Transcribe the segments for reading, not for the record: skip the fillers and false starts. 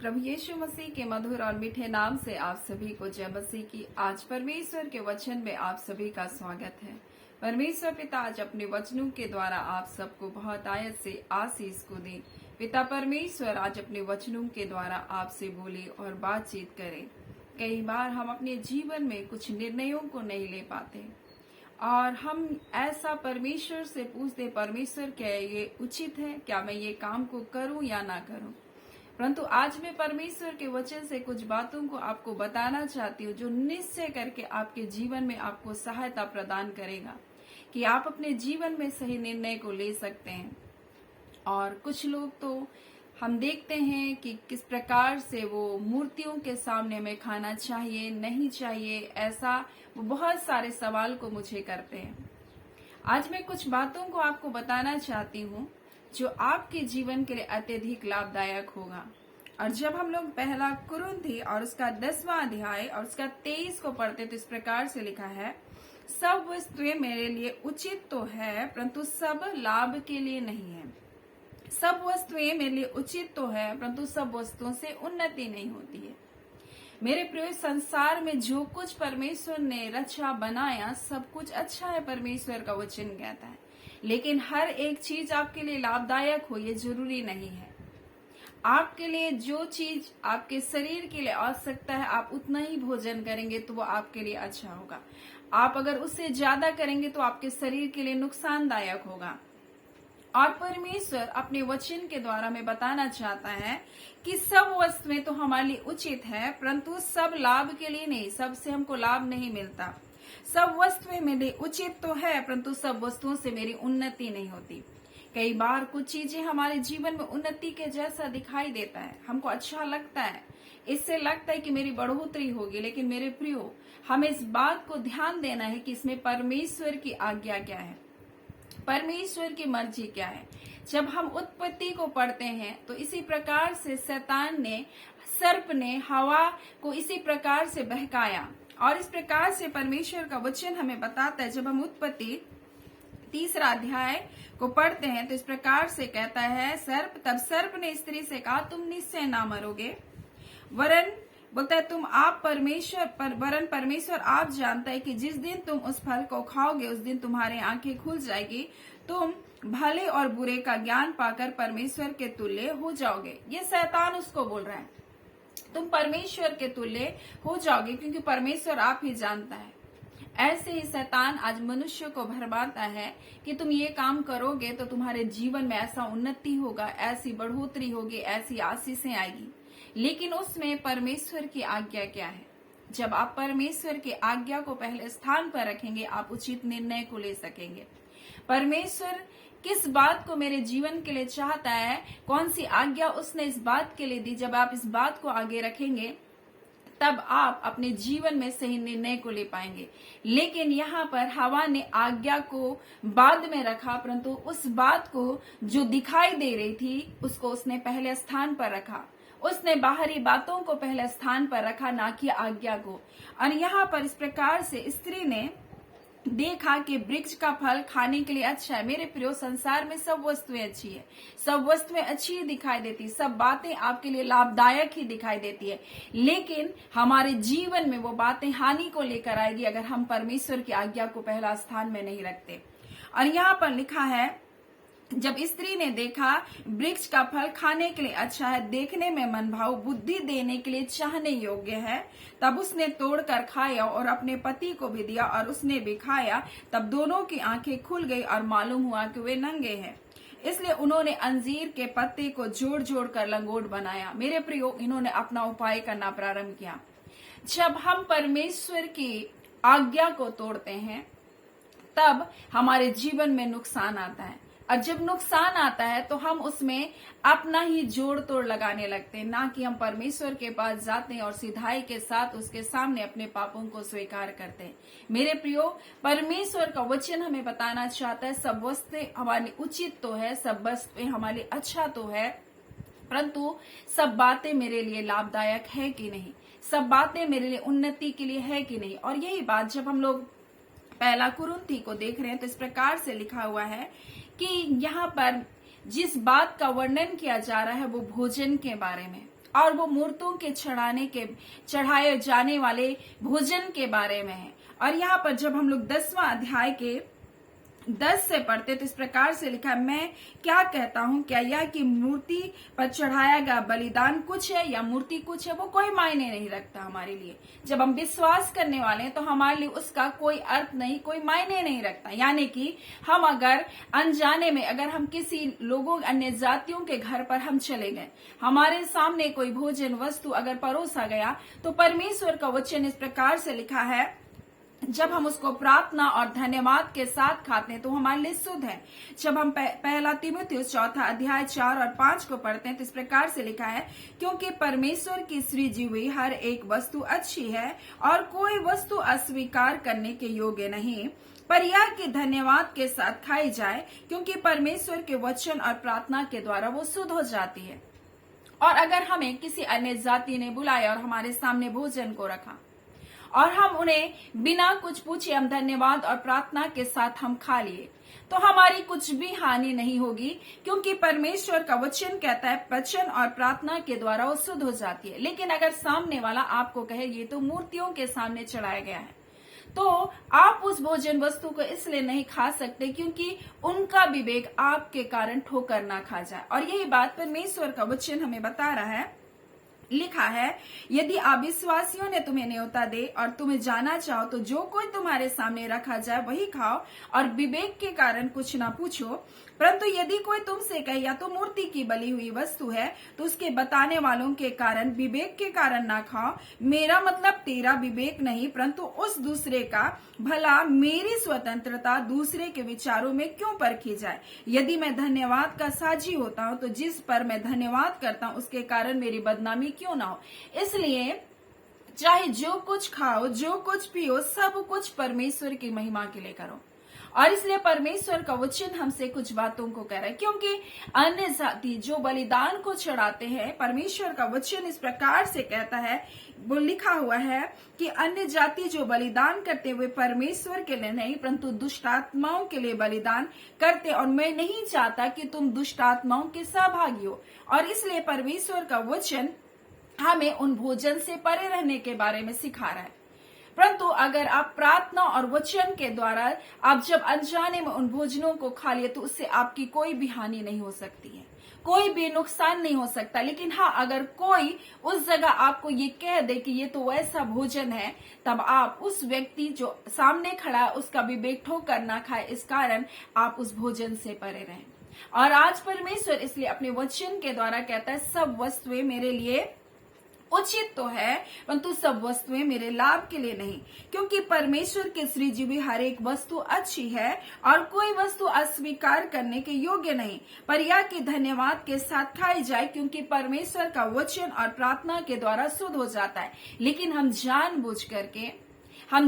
प्रभु यीशु मसीह के मधुर और मीठे नाम से आप सभी को जय मसीह की। आज परमेश्वर के वचन में आप सभी का स्वागत है। परमेश्वर पिता आज अपने वचनों के द्वारा आप सबको बहुत आयत से आशीष को दे। पिता परमेश्वर आज अपने वचनों के द्वारा आपसे बोले और बातचीत करे। कई बार हम अपने जीवन में कुछ निर्णयों को नहीं ले पाते और हम ऐसा परमेश्वर से पूछते, परमेश्वर क्या ये उचित है, क्या मैं ये काम को करूं या ना करूं। परंतु आज मैं परमेश्वर के वचन से कुछ बातों को आपको बताना चाहती हूँ जो निश्चय करके आपके जीवन में आपको सहायता प्रदान करेगा कि आप अपने जीवन में सही निर्णय को ले सकते हैं। और कुछ लोग तो हम देखते हैं कि किस प्रकार से वो मूर्तियों के सामने में खाना चाहिए नहीं चाहिए, ऐसा वो बहुत सारे सवाल को मुझे करते हैं। आज मैं कुछ बातों को आपको बताना चाहती हूँ जो आपके जीवन के लिए अत्यधिक लाभदायक होगा। और जब हम लोग पहला कुरिन्थी और उसका 10वां अध्याय और उसका 23 को पढ़ते तो इस प्रकार से लिखा है, सब वस्तुएं मेरे लिए उचित तो है परंतु सब लाभ के लिए नहीं है। सब वस्तुएं मेरे लिए उचित तो है परंतु सब वस्तुओं से उन्नति नहीं होती है। मेरे प्रिय, संसार में जो कुछ परमेश्वर ने रचा बनाया सब कुछ अच्छा है, परमेश्वर का वचन कहता है। लेकिन हर एक चीज आपके लिए लाभदायक हो ये जरूरी नहीं है। आपके लिए जो चीज आपके शरीर के लिए आवश्यकता है आप उतना ही भोजन करेंगे तो वो आपके लिए अच्छा होगा। आप अगर उससे ज्यादा करेंगे तो आपके शरीर के लिए नुकसानदायक होगा। और परमेश्वर अपने वचन के द्वारा में बताना चाहता है कि सब वस्तुएं तो हमारे लिए उचित है परंतु सब लाभ के लिए नहीं, सबसे हमको लाभ नहीं मिलता। सब वस्तुएं मेरे लिए उचित तो है परंतु सब वस्तुओं से मेरी उन्नति नहीं होती। कई बार कुछ चीजें हमारे जीवन में उन्नति के जैसा दिखाई देता है, हमको अच्छा लगता है, इससे लगता है कि मेरी बढ़ोतरी होगी। लेकिन मेरे प्रियो, हमें इस बात को ध्यान देना है कि इसमें परमेश्वर की आज्ञा क्या है, परमेश्वर की मर्जी क्या है। जब हम उत्पत्ति को पढ़ते हैं तो इसी प्रकार से शैतान ने, सर्प ने हवा को इसी प्रकार से बहकाया और इस प्रकार से परमेश्वर का वचन हमें बताता है। जब हम उत्पत्ति 3 अध्याय को पढ़ते हैं तो इस प्रकार से कहता है, तब सर्प ने स्त्री से कहा, तुम निश्चय ना मरोगे, वरन बोलता है तुम आप वरन परमेश्वर आप जानता है कि जिस दिन तुम उस फल को खाओगे उस दिन तुम्हारे आंखें खुल जाएगी, तुम भले और बुरे का ज्ञान पाकर परमेश्वर के तुल्य हो जाओगे। ये शैतान उसको बोल रहा है, तुम परमेश्वर के तुल्य हो जाओगे क्योंकि परमेश्वर आप ही जानता है। ऐसे ही शैतान आज मनुष्य को भरमाता है कि तुम ये काम करोगे तो तुम्हारे जीवन में ऐसा उन्नति होगा, ऐसी बढ़ोतरी होगी, ऐसी आशीषें आएगी। लेकिन उसमें परमेश्वर की आज्ञा क्या है? जब आप परमेश्वर की आज्ञा को पहले स्थान पर रखेंगे आप उचित निर्णय को ले सकेंगे। परमेश्वर किस बात को मेरे जीवन के लिए चाहता है, कौन सी आज्ञा उसने इस बात के लिए दी, जब आप इस बात को आगे रखेंगे तब आप अपने जीवन में सही निर्णय को ले पाएंगे। लेकिन यहाँ पर हवा ने आज्ञा को बाद में रखा परंतु उस बात को जो दिखाई दे रही थी उसको उसने पहले स्थान पर रखा। उसने बाहरी बातों को पहले स्थान पर रखा, ना कि आज्ञा को। और यहाँ पर इस प्रकार से स्त्री ने देखा कि वृक्ष का फल खाने के लिए अच्छा है। मेरे प्रियो, संसार में सब वस्तुएं अच्छी है, सब वस्तुएं अच्छी ही दिखाई देती, सब बातें आपके लिए लाभदायक ही दिखाई देती है। लेकिन हमारे जीवन में वो बातें हानि को लेकर आएगी अगर हम परमेश्वर की आज्ञा को पहला स्थान में नहीं रखते। और यहाँ पर लिखा है, जब स्त्री ने देखा वृक्ष का फल खाने के लिए अच्छा है, देखने में मनभाऊ, बुद्धि देने के लिए चाहने योग्य है, तब उसने तोड़कर खाया और अपने पति को भी दिया और उसने भी खाया। तब दोनों की आंखें खुल गई और मालूम हुआ कि वे नंगे हैं। इसलिए उन्होंने अंजीर के पत्ते को जोड़ जोड़ कर लंगोट बनाया। मेरे प्रियो, इन्होंने अपना उपाय करना प्रारंभ किया। जब हम परमेश्वर की आज्ञा को तोड़ते हैं तब हमारे जीवन में नुकसान आता है, और जब नुकसान आता है तो हम उसमें अपना ही जोड़ तोड़ लगाने लगते हैं, ना कि हम परमेश्वर के पास जाते हैं और सिधाई के साथ उसके सामने अपने पापों को स्वीकार करते हैं। मेरे प्रियो, परमेश्वर का वचन हमें बताना चाहता है सब वस्तुएं हमारी उचित तो है, सब वस्तुएं हमारे अच्छा तो है, परंतु सब बातें मेरे लिए लाभदायक है कि नहीं, सब बातें मेरे लिए उन्नति के लिए है कि नहीं। और यही बात जब हम लोग पहला कुरिन्थी को देख रहे हैं तो इस प्रकार से लिखा हुआ है कि यहाँ पर जिस बात का वर्णन किया जा रहा है वो भोजन के बारे में, और वो मूर्तों के चढ़ाए जाने वाले भोजन के बारे में है। और यहाँ पर जब हम लोग 10वां अध्याय के 10 से पढ़ते तो इस प्रकार से लिखा है, मैं क्या कहता हूँ, क्या यह कि मूर्ति पर चढ़ाया गया बलिदान कुछ है या मूर्ति कुछ है, वो कोई मायने नहीं रखता हमारे लिए। जब हम विश्वास करने वाले हैं तो हमारे लिए उसका कोई अर्थ नहीं, कोई मायने नहीं रखता। यानी कि हम अगर अनजाने में अगर हम किसी लोगों अन्य जातियों के घर पर हम चले गए, हमारे सामने कोई भोजन वस्तु अगर परोसा गया, तो परमेश्वर का वचन इस प्रकार से लिखा है, जब हम उसको प्रार्थना और धन्यवाद के साथ खाते हैं तो हमारे लिए शुद्ध है। जब हम पहला तीमुथियुस 4 अध्याय 4 और 5 को पढ़ते हैं तो इस प्रकार से लिखा है, क्योंकि परमेश्वर की सृजी हुई हर एक वस्तु अच्छी है और कोई वस्तु अस्वीकार करने के योग्य नहीं, पर यह कि धन्यवाद के साथ खाई जाए, क्योंकि परमेश्वर के वचन और प्रार्थना के द्वारा वो शुद्ध हो जाती है। और अगर हमें किसी अन्य जाति ने बुलाया और हमारे सामने भोजन को रखा और हम उन्हें बिना कुछ पूछे हम धन्यवाद और प्रार्थना के साथ हम खा लिए, तो हमारी कुछ भी हानि नहीं होगी, क्योंकि परमेश्वर का वचन कहता है वचन और प्रार्थना के द्वारा वो शुद्ध हो जाती है। लेकिन अगर सामने वाला आपको कहे ये तो मूर्तियों के सामने चढ़ाया गया है, तो आप उस भोजन वस्तु को इसलिए नहीं खा सकते क्योंकि उनका विवेक आपके कारण ठोकर ना खा जाए। और यही बात परमेश्वर का वचन हमें बता रहा है। लिखा है, यदि अविश्वासियों ने तुम्हें न्योता दे और तुम्हें जाना चाहो तो जो कोई तुम्हारे सामने रखा जाए वही खाओ और विवेक के कारण कुछ ना पूछो। परंतु यदि कोई तुमसे कहे या तो मूर्ति की बली हुई वस्तु है तो उसके बताने वालों के कारण विवेक के कारण ना खाओ। मेरा मतलब तेरा विवेक नहीं परंतु उस दूसरे का, भला मेरी स्वतंत्रता दूसरे के विचारों में क्यों परखी जाए। यदि मैं धन्यवाद का साझी होता हूँ तो जिस पर मैं धन्यवाद करता हूँ उसके कारण मेरी बदनामी क्यों ना हो। इसलिए चाहे जो कुछ खाओ जो कुछ पियो सब कुछ परमेश्वर की महिमा के लिए करो। और इसलिए परमेश्वर का वचन हमसे कुछ बातों को कह रहा है, क्योंकि अन्य जाति जो बलिदान को चढ़ाते हैं, परमेश्वर का वचन इस प्रकार से कहता है, वो लिखा हुआ है कि अन्य जाति जो बलिदान करते हुए परमेश्वर के लिए नहीं परंतु दुष्ट आत्माओं के लिए बलिदान करते, और मैं नहीं चाहता कि तुम दुष्ट आत्माओं के सहभागी हो। और इसलिए परमेश्वर का वचन हमें उन भोजन से परे रहने के बारे में सिखा रहा है। परंतु अगर आप प्रार्थना और वचन के द्वारा आप जब अनजाने में उन भोजनों को खा लिए तो उससे आपकी कोई भी हानि नहीं हो सकती है, कोई भी नुकसान नहीं हो सकता। लेकिन हाँ, अगर कोई उस जगह आपको ये कह दे कि ये तो वैसा भोजन है, तब आप उस व्यक्ति जो सामने खड़ा है उसका विवेक ठोकर ना खाए, इस कारण आप उस भोजन से परे रहें। और आज परमेश्वर इसलिए अपने वचन के द्वारा कहता है, सब वस्तुएं मेरे लिए उचित तो है परंतु सब वस्तुएं मेरे लाभ के लिए नहीं, क्योंकि परमेश्वर के सृजी हुई हर एक वस्तु अच्छी है और कोई वस्तु अस्वीकार करने के योग्य नहीं, पर यह कि धन्यवाद के साथ खाई जाए, क्योंकि परमेश्वर का वचन और प्रार्थना के द्वारा शुद्ध हो जाता है। लेकिन हम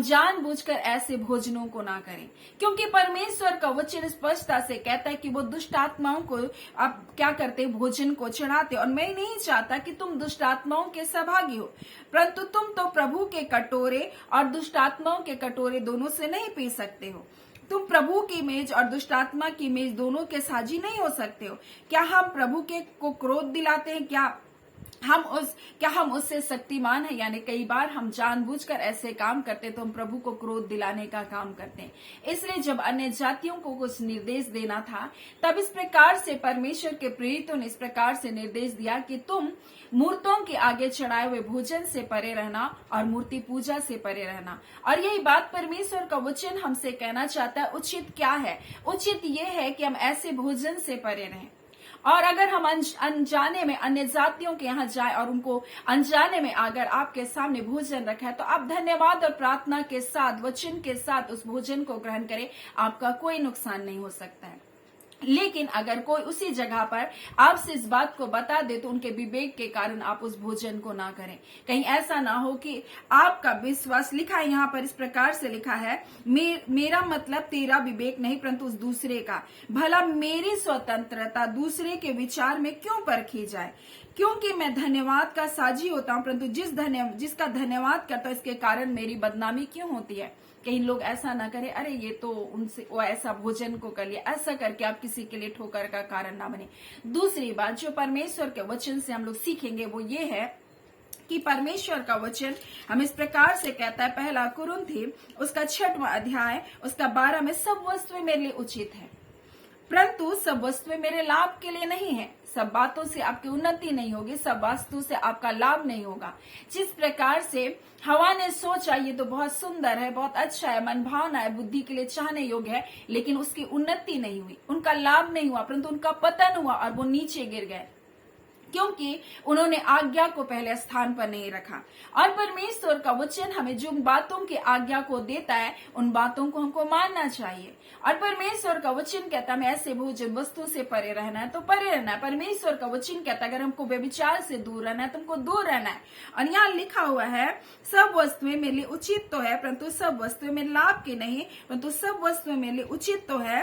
जानबूझकर ऐसे भोजनों को ना करें, क्योंकि परमेश्वर का वचन स्पष्टता से कहता है कि वो दुष्ट आत्माओं को आप क्या करते, भोजन को चढ़ाते। और मैं नहीं चाहता कि तुम दुष्ट आत्माओं के सहभागी हो, परंतु तुम तो प्रभु के कटोरे और दुष्ट आत्माओं के कटोरे दोनों से नहीं पी सकते हो। तुम प्रभु की मेज और दुष्ट आत्मा की मेज दोनों के साझी नहीं हो सकते हो। क्या हम प्रभु को क्रोध दिलाते हैं? क्या हम उससे शक्तिमान है? यानी कई बार हम जानबूझकर ऐसे काम करते तो हम प्रभु को क्रोध दिलाने का काम करते हैं। इसलिए जब अन्य जातियों को कुछ निर्देश देना था तब इस प्रकार से परमेश्वर के प्रेरितों ने इस प्रकार से निर्देश दिया कि तुम मूर्तों के आगे चढ़ाए हुए भोजन से परे रहना और मूर्ति पूजा से परे रहना। और यही बात परमेश्वर का वचन हमसे कहना चाहता है। उचित क्या है? उचित ये है कि हम ऐसे भोजन से परे रहें। और अगर हम अनजाने में अन्य जातियों के यहाँ जाए और उनको अनजाने में अगर आपके सामने भोजन रखा है तो आप धन्यवाद और प्रार्थना के साथ वचन के साथ उस भोजन को ग्रहण करें, आपका कोई नुकसान नहीं हो सकता है। लेकिन अगर कोई उसी जगह पर आपसे इस बात को बता दे तो उनके विवेक के कारण आप उस भोजन को ना करें। कहीं ऐसा ना हो कि आपका विश्वास, लिखा है यहाँ पर इस प्रकार से लिखा है, मेरा मतलब तेरा विवेक नहीं परंतु उस दूसरे का, भला मेरी स्वतंत्रता दूसरे के विचार में क्यों परखी जाए। क्योंकि मैं धन्यवाद का साझी होता हूं, परंतु जिसका धन्यवाद करता हूं इसके कारण मेरी बदनामी क्यों होती है। कहीं लोग ऐसा ना करे, अरे ये तो उनसे वो ऐसा भोजन को कर लिया, ऐसा करके आप किसी के लिए ठोकर का कारण ना बने। दूसरी बात जो परमेश्वर के वचन से हम लोग सीखेंगे वो ये है कि परमेश्वर का वचन हम इस प्रकार से कहता है, पहला कुरिन्थी उसका 6वां अध्याय उसका 12 में, सब वस्तुएं मेरे लिए उचित है, परंतु सब वस्तुएं मेरे लाभ के लिए नहीं है। सब बातों से आपकी उन्नति नहीं होगी, सब वस्तु से आपका लाभ नहीं होगा। जिस प्रकार से हवा ने सोचा ये तो बहुत सुंदर है, बहुत अच्छा है, मन भावना है, बुद्धि के लिए चाहने योग्य है, लेकिन उसकी उन्नति नहीं हुई, उनका लाभ नहीं हुआ, परंतु उनका पतन हुआ और वो नीचे गिर गए, क्योंकि उन्होंने आज्ञा को पहले स्थान पर नहीं रखा। और परमेश्वर का वचन हमें जो बातों की आज्ञा को देता है उन बातों को हमको मानना चाहिए। और परमेश्वर का वचन कहता है ऐसे भोजन वस्तु से परे रहना है तो परे रहना है। परमेश्वर का वचन कहता है अगर हमको व्यभिचार से दूर रहना है तुमको दूर रहना है। और यहाँ लिखा हुआ है सब वस्तुएं मेरे लिए उचित तो है, परंतु सब वस्तुएं मेरे लाभ की नहीं, परंतु सब वस्तुएं मेरे लिए उचित तो है,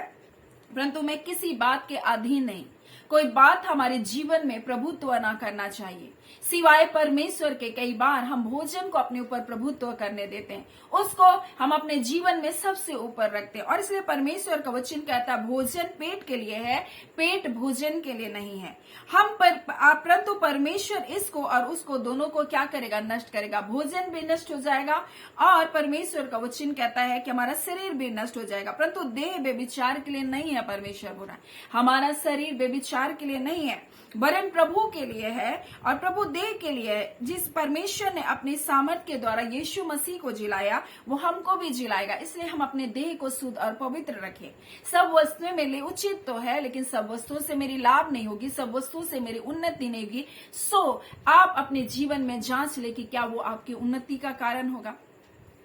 परंतु मैं किसी बात के अधीन नहीं। कोई बात हमारे जीवन में प्रभुत्व ना करना चाहिए सिवाय परमेश्वर के। कई बार हम भोजन को अपने ऊपर प्रभुत्व करने देते हैं, उसको हम अपने जीवन में सबसे ऊपर रखते हैं। और इसलिए परमेश्वर का वचन कहता है भोजन पेट के लिए है, पेट भोजन के लिए नहीं है। परंतु परमेश्वर इसको और उसको दोनों को क्या करेगा, नष्ट करेगा। भोजन भी नष्ट हो जाएगा और परमेश्वर का वचन कहता है कि हमारा शरीर भी नष्ट हो जाएगा, परंतु देह व्यभिचार के लिए नहीं है। परमेश्वर बोला हमारा शरीर व्यभिचार के लिए नहीं है, वरन प्रभु के लिए है और प्रभु देह के लिए है। जिस परमेश्वर ने अपनी सामर्थ के द्वारा यीशु मसीह को जिलाया वो हमको भी जिलाएगा। इसलिए हम अपने देह को शुद्ध और पवित्र रखें। सब वस्तुएं मेरे लिए उचित तो है, लेकिन सब वस्तुओं से मेरी लाभ नहीं होगी, सब वस्तुओं से मेरी उन्नति नहीं होगी। सो आप अपने जीवन में जांच ले कि क्या वो आपकी उन्नति का कारण होगा।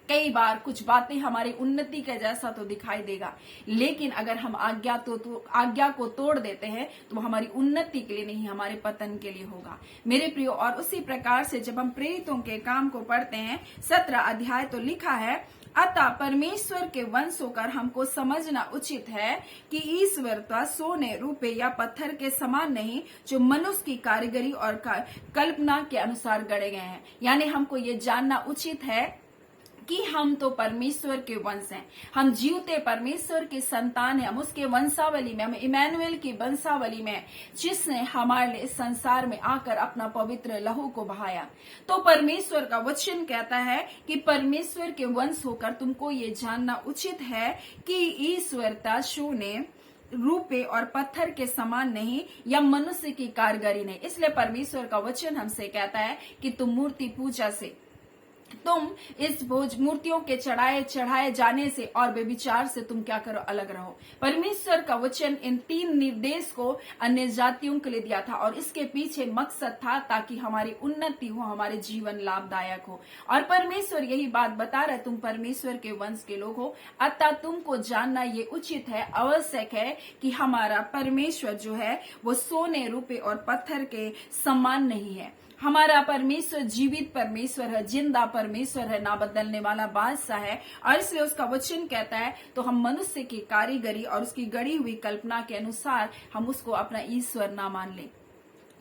कई बार कुछ बातें हमारी उन्नति के जैसा तो दिखाई देगा, लेकिन अगर हम आज्ञा को तोड़ देते हैं तो हमारी उन्नति के लिए नहीं, हमारे पतन के लिए होगा मेरे प्रियो। और उसी प्रकार से जब हम प्रेरितों के काम को पढ़ते हैं 17 अध्याय तो लिखा है अतः परमेश्वर के वंश होकर हमको समझना उचित है कि ईश्वरता सोने रुपये या पत्थर के समान नहीं, जो मनुष्य की कारीगरी और कल्पना के अनुसार गढ़े गए हैं। यानी हमको ये जानना उचित है कि हम तो परमेश्वर के वंश हैं, हम जीवते परमेश्वर के संतान हैं, हम उसके वंशावली में, हम इमैनुएल की वंशावली में, जिसने हमारे लिए संसार में आकर अपना पवित्र लहू को बहाया। तो परमेश्वर का वचन कहता है कि परमेश्वर के वंश होकर तुमको ये जानना उचित है कि ईश्वरता सोने रूपे और पत्थर के समान नहीं या मनुष्य की कारीगरी नहीं। इसलिए परमेश्वर का वचन हमसे कहता है कि तुम मूर्ति पूजा से, तुम इस मूर्तियों के चढ़ाए जाने से और व्यभिचार से तुम क्या करो, अलग रहो। परमेश्वर का वचन इन 3 निर्देश को अन्य जातियों के लिए दिया था और इसके पीछे मकसद था ताकि हमारी उन्नति हो, हमारे जीवन लाभदायक हो। और परमेश्वर यही बात बता रहे तुम परमेश्वर के वंश के लोग हो, अतः तुमको जानना ये उचित है, आवश्यक है कि हमारा परमेश्वर जो है वो सोने रुपये और पत्थर के समान नहीं है। हमारा परमेश्वर जीवित परमेश्वर है, जिंदा परमेश्वर है, ना बदलने वाला बादशाह है। और इसलिए उसका वचन कहता है तो हम मनुष्य की कारीगरी और उसकी गढ़ी हुई कल्पना के अनुसार हम उसको अपना ईश्वर ना मान लें।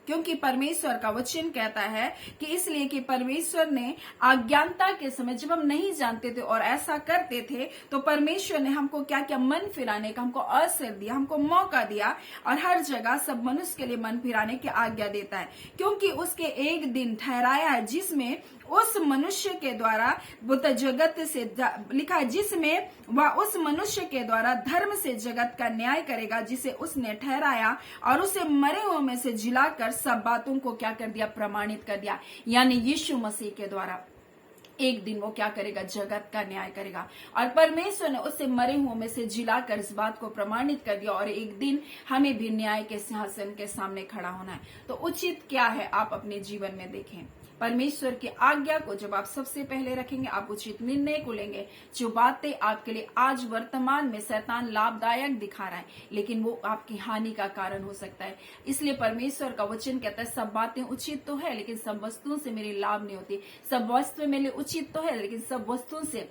क्योंकि परमेश्वर का वचन कहता है कि इसलिए कि परमेश्वर ने अज्ञानता के समय जब हम नहीं जानते थे और ऐसा करते थे तो परमेश्वर ने हमको क्या क्या मन फिराने का हमको अवसर दिया, हमको मौका दिया। और हर जगह सब मनुष्य के लिए मन फिराने की आज्ञा देता है, क्योंकि उसके एक दिन ठहराया है जिसमें उस मनुष्य के द्वारा जगत से लिखा है, जिसमें वह उस मनुष्य के द्वारा धर्म से जगत का न्याय करेगा जिसे उसने ठहराया, और उसे मरे हुओं में से जिलाकर सब बातों को क्या कर दिया, प्रमाणित कर दिया। यानी यीशु मसीह के द्वारा एक दिन वो क्या करेगा, जगत का न्याय करेगा। और परमेश्वर ने उससे मरे हुओं में से जिलाकर इस बात को प्रमाणित कर दिया और एक दिन हमें भी न्याय के सिंहासन के सामने खड़ा होना है। तो उचित क्या है, आप अपने जीवन में देखें। परमेश्वर की आज्ञा को जब आप सबसे पहले रखेंगे, आप उचित निर्णय को लेंगे। जो बातें आपके लिए आज वर्तमान में शैतान लाभदायक दिखा रहा है, लेकिन वो आपकी हानि का कारण हो सकता है। इसलिए परमेश्वर का वचन कहता है सब बातें उचित तो है, लेकिन सब वस्तुओं से मेरी लाभ नहीं होती। सब वस्तुएं मेरे लिए उचित तो है, लेकिन सब वस्तुओं से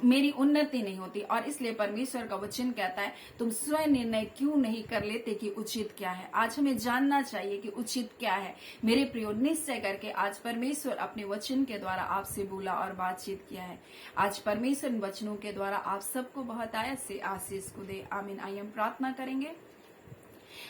मेरी उन्नति नहीं होती। और इसलिए परमेश्वर का वचन कहता है तुम स्वयं निर्णय क्यों नहीं कर लेते कि उचित क्या है। आज हमें जानना चाहिए कि उचित क्या है। मेरे प्रियो, निश्चय करके आज परमेश्वर अपने वचन के द्वारा आपसे बोला और बातचीत किया है। आज परमेश्वर इन वचनों के द्वारा आप सबको बहुत आयत से आशीष को दे। आमीन। आइए हम प्रार्थना करेंगे।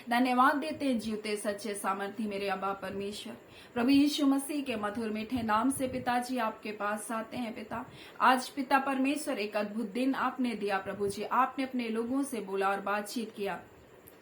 धन्यवाद देते हैं जीवते सच्चे सामर्थी मेरे अब्बा परमेश्वर, प्रभु यीशु मसीह के मधुर मीठे नाम से पिताजी आपके पास आते हैं। पिता, आज पिता परमेश्वर एक अद्भुत दिन आपने दिया। प्रभु जी, आपने अपने लोगों से बोला और बातचीत किया।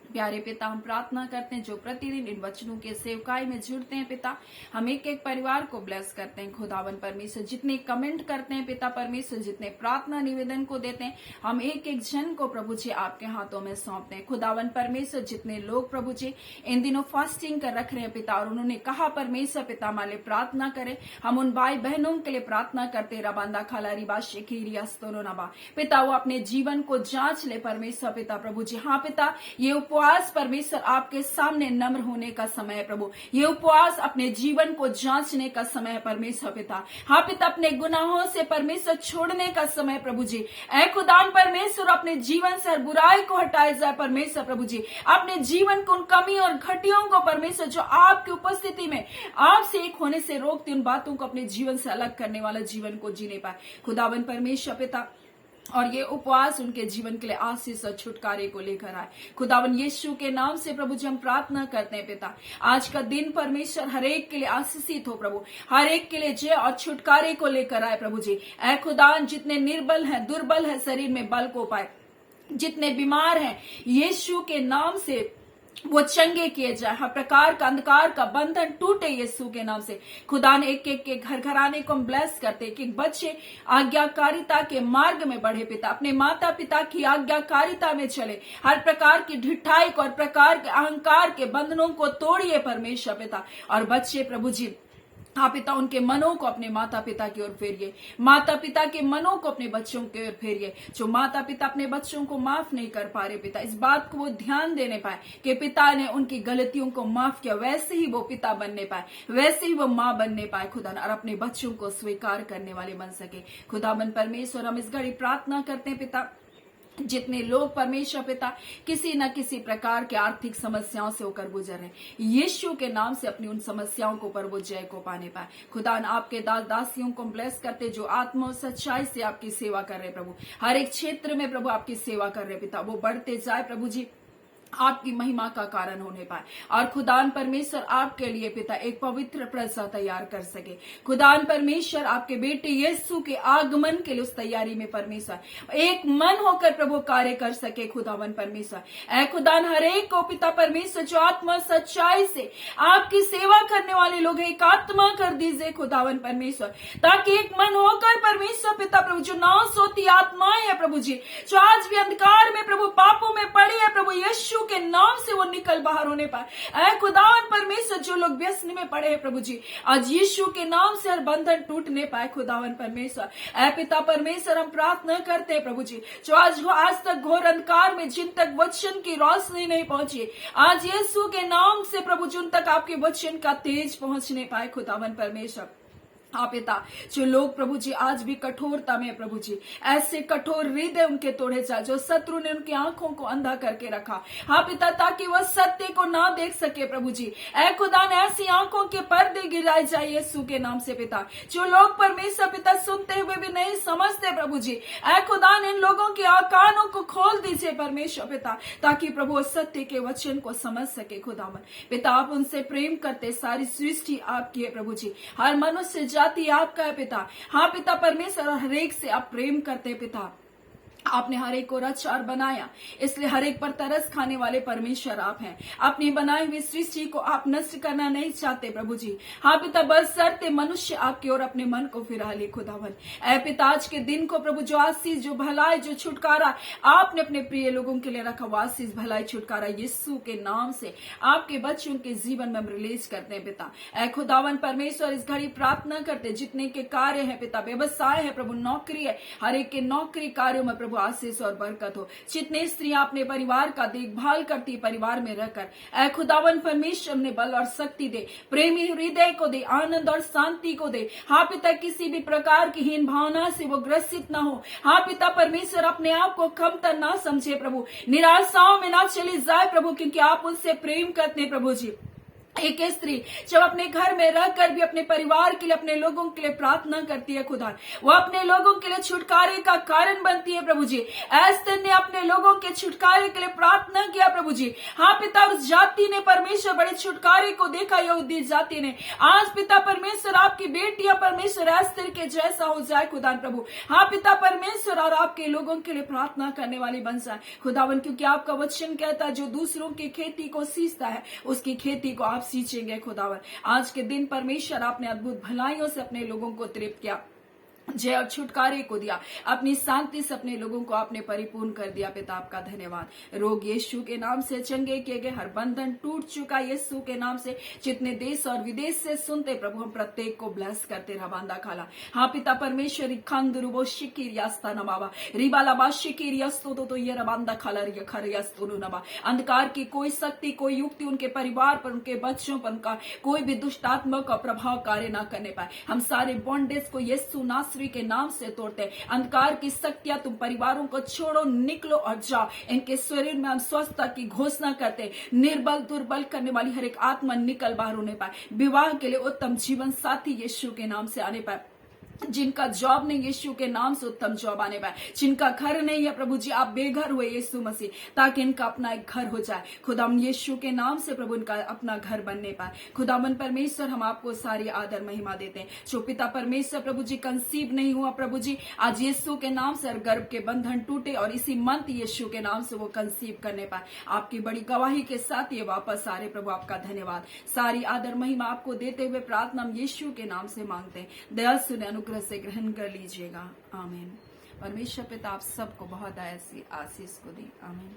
प्यारे पिता, हम प्रार्थना करते हैं जो प्रतिदिन इन वचनों के सेवकाई में जुड़ते हैं पिता, हम एक एक परिवार को ब्लेस करते हैं। खुदावन परमेश्वर, जितने कमेंट करते हैं पिता परमेश्वर, जितने प्रार्थना निवेदन को देते हैं, हम एक एक जन को प्रभु जी आपके हाथों में सौंपते हैं। खुदावन परमेश्वर, जितने लोग प्रभु जी इन दिनों फास्टिंग कर रख रहे हैं पिता, और उन्होंने कहा परमेश्वर पिता हमारे लिए प्रार्थना करें, हम उन भाई बहनों के लिए प्रार्थना करते। रबांदा खाला रिबा शेखीरिया स्तोनो नबा पिता, वो अपने जीवन को जांच ले परमेश्वर पिता प्रभु जी। हाँ पिता, ये उपवास परमेश्वर आपके सामने नम्र होने का समय है प्रभु। ये उपवास अपने जीवन को जांचने का समय है परमेश्वर पिता। हाँ पिता, अपने गुनाहों से परमेश्वर छोड़ने का समय प्रभु जी। ऐ खुदान परमेश्वर, अपने जीवन से हर बुराई को हटाए जाए परमेश्वर प्रभु जी। अपने जीवन को उन कमी और घटियों को परमेश्वर जो आपकी उपस्थिति में आपसे एक होने से रोकती, उन बातों को अपने जीवन से अलग करने वाला जीवन को जीने पाए खुदावन परमेश्वर पिता। और ये उपवास उनके जीवन के लिए आशीष और छुटकारे को लेकर आए खुदावन यीशु के नाम से प्रभु जी। हम प्रार्थना करते हैं पिता, आज का दिन परमेश्वर हर एक के लिए आशीषित हो प्रभु, हर एक के लिए जय और छुटकारे को लेकर आए प्रभु जी। ऐ खुदावन, जितने निर्बल हैं, दुर्बल है, शरीर में बल को पाए, जितने बीमार हैं, यीशु के नाम से वो चंगे किए जाए। हर प्रकार का अंधकार का बंधन टूटे यीशु के नाम से। खुदा ने एक एक के घर घराने को हम ब्लेस करते कि बच्चे आज्ञाकारिता के मार्ग में बढ़े पिता, अपने माता पिता की आज्ञाकारिता में चले। हर प्रकार की ढिठाई को, हर प्रकार के अहंकार के बंधनों को तोड़िए परमेश्वर पिता। और बच्चे प्रभु जी, हाँ पिता, उनके मनों को अपने माता पिता की ओर फेरिए, माता पिता के मनों को अपने बच्चों की ओर फेरिए। जो माता पिता अपने बच्चों को माफ नहीं कर पा रहे पिता, इस बात को वो ध्यान देने पाए कि पिता ने उनकी गलतियों को माफ किया, वैसे ही वो पिता बनने पाए, वैसे ही वो माँ बनने पाए खुदा, और अपने बच्चों को स्वीकार करने वाले बन सके खुदाबंद परमेश्वर। हम इस घड़ी प्रार्थना करते हैं पिता, जितने लोग परमेश्वर पिता किसी न किसी प्रकार के आर्थिक समस्याओं से होकर गुजर रहे, यीशु के नाम से अपनी उन समस्याओं को पर वो जय को पाने पाए खुदा। आपके दास दासियों को ब्लेस करते जो आत्मा और सच्चाई से आपकी सेवा कर रहे प्रभु, हर एक क्षेत्र में प्रभु आपकी सेवा कर रहे पिता, वो बढ़ते जाए प्रभु जी, आपकी महिमा का कारण होने पाए। और खुदान परमेश्वर आपके लिए पिता एक पवित्र प्रजा तैयार कर सके खुदान परमेश्वर। आपके बेटे यीशु के आगमन के लिए उस तैयारी में परमेश्वर एक मन होकर प्रभु कार्य कर सके खुदावन परमेश्वर। ऐ खुदान, हर एक को पिता परमेश्वर जो आत्मा सच्चाई से आपकी सेवा करने वाले लोग एक आत्मा कर दीजिए खुदावन परमेश्वर, ताकि एक मन होकर परमेश्वर पिता प्रभु जो नाश होती आत्माएं है प्रभु जी, जो आज भी अंधकार में प्रभु पापों में पड़ी है प्रभु, यीशु के नाम से वो निकल बाहर होने पाए। ऐ खुदावन परमेश्वर, जो लोग व्यसन में पड़े हैं प्रभु जी, आज यीशु के नाम से हर बंधन टूटने पाए खुदावन परमेश्वर। ऐ पिता परमेश्वर, हम प्रार्थना करते हैं प्रभु जी, जो आज तक घोर अंधकार में जिन तक वचन की रोशनी नहीं पहुंची, आज यीशु के नाम से प्रभु जिन तक आपके वचन का तेज पहुंचने पाए खुदावन परमेश्वर। हाँ पिता, जो लोग प्रभु जी आज भी कठोरता में प्रभु जी, ऐसे कठोर हृदय उनके तोड़े जाए जो शत्रु ने उनकी आंखों को अंधा करके रखा, हाँ पिता, ताकि वह सत्य को ना देख सके प्रभु जी। ऐ खुदा ने ऐसी आंखों के पर्दे गिराए जाए यीशु के नाम से पिता। जो लोग परमेश्वर पिता सुनते हुए भी नहीं समझते प्रभु जी, ऐ खुदा ने इन लोगों के कानों को खोल दीजिए परमेश्वर पिता, ताकि प्रभु सत्य के वचन को समझ सके खुदावन पिता। आप उनसे प्रेम करते, सारी सृष्टि आपकी है प्रभु जी, हर मनुष्य जाति आपका है पिता। हाँ पिता परमेश्वर, हर एक से आप प्रेम करते पिता। आपने हर एक को रचा और बनाया, इसलिए हर एक पर तरस खाने वाले परमेश्वर आप हैं। अपनी बनाई हुई सृष्टि को आप नष्ट करना नहीं चाहते प्रभु जी। हाँ पिता, बस शर्ते मनुष्य आपकी ओर अपने मन को फिरा ले खुदावन। ऐ पिता, आज के दिन को प्रभु जो आशीष, जो भलाई, जो छुटकारा आपने अपने प्रिय लोगों के लिए रखा, वो आशीष, भलाई, छुटकारा यीशु के नाम से आपके बच्चों के जीवन में हम रिलीज करते हैं पिता। ऐ खुदावन परमेश्वर, इस घड़ी प्रार्थना करते जितने के कार्य है पिता, व्यवसाय है प्रभु, नौकरी है, हर एक के नौकरी कार्यों में प्रभु आशीष और बरकत हो। जितने स्त्रियां अपने परिवार का देखभाल करती परिवार में रहकर, ऐ खुदावन परमेश्वर ने बल और शक्ति दे, प्रेमी हृदय को दे, आनंद और शांति को दे। हाँ पिता, किसी भी प्रकार की हीन भावना से वो ग्रसित ना हो। हाँ पिता परमेश्वर, अपने आप को कमतर ना समझे प्रभु, निराशाओं में ना चली जाए प्रभु, क्योंकि आप उससे प्रेम करते हैं प्रभु जी। एक स्त्री जब अपने घर में रहकर भी अपने परिवार के लिए, अपने लोगों के लिए प्रार्थना करती है खुदा, वो अपने लोगों के लिए छुटकारे का कारण बनती है प्रभु जी। एस्तर ने अपने लोगों के छुटकारे के लिए प्रार्थना किया प्रभु जी। हाँ पिता, उस जाति ने परमेश्वर बड़े छुटकारे को देखा, यहूदी जाति ने। आज पिता परमेश्वर, आपकी बेटियां परमेश्वर एस्तर के जैसा हो जाए खुदा प्रभु। हाँ पिता परमेश्वर, और आपके लोगों के लिए प्रार्थना करने वाली बन जाए खुदावन, क्योंकि आपका वचन कहता है, जो दूसरों की खेती को सींचता है उसकी खेती को आप सींचेंगे खुदावन। आज के दिन परमेश्वर, आपने अद्भुत भलाइयों से अपने लोगों को तृप्त किया, जय और छुटकारे को दिया, अपनी शांति से अपने लोगों को आपने परिपूर्ण कर दिया। पिता आपका धन्यवाद। रोग यीशु के नाम से चंगे किए गए, हर बंधन टूट चुका यीशु के नाम से। जितने देश और विदेश से सुनते प्रभु, हम प्रत्येक को ब्लेस करते रहा बांदा खाला। हाँ पिता परमेश्वर, खांदुरुबो शिकिरियास्ता नमावा रिबालाबा शिकिरियास्तो तो ये रबांदा खाला खरियास्तुनु नबा। अंधकार की कोई शक्ति, कोई युक्ति उनके परिवार पर, उनके बच्चों पर, उनका कोई भी दुष्टात्मा का प्रभाव कार्य ना करने पाए। हम सारे बॉन्डेज को यीशु नासरी के नाम से तोड़ते। अंधकार की शक्तियां, तुम परिवारों को छोड़ो, निकलो और जाओ। इनके शरीर में हम स्वस्थता की घोषणा करते। निर्बल दुर्बल करने वाली हर एक आत्मा निकल बाहर होने पाए। विवाह के लिए उत्तम जीवन साथी यीशु के नाम से आने पाए। जिनका जॉब नहीं, यीशु के नाम से उत्तम जॉब आने पाए। जिनका घर नहीं है प्रभु जी, आप बेघर हुए यीशु मसीह, ताकि इनका अपना एक घर हो जाए खुदाम यीशु के नाम से प्रभु, इनका अपना घर बनने पाए। खुदावन परमेश्वर, हम आपको सारी आदर महिमा देते हैं। जो पिता परमेश्वर प्रभु जी कंसीव नहीं हुआ प्रभु जी, आज यीशु के नाम से गर्भ के बंधन टूटे और इसी मंथ यीशु के नाम से वो कंसीव करने पाए। आपकी बड़ी गवाही के साथ ये वापस आ रहे प्रभु, आपका धन्यवाद। सारी आदर महिमा आपको देते हुए प्रार्थना हम यीशु के नाम से मांगते हैं। दया सुने, अनुग्रह से ग्रहण कर लीजिएगा। आमीन। परमेश्वर पिता आप सबको बहुत ऐसी आशीष को दे। आमीन।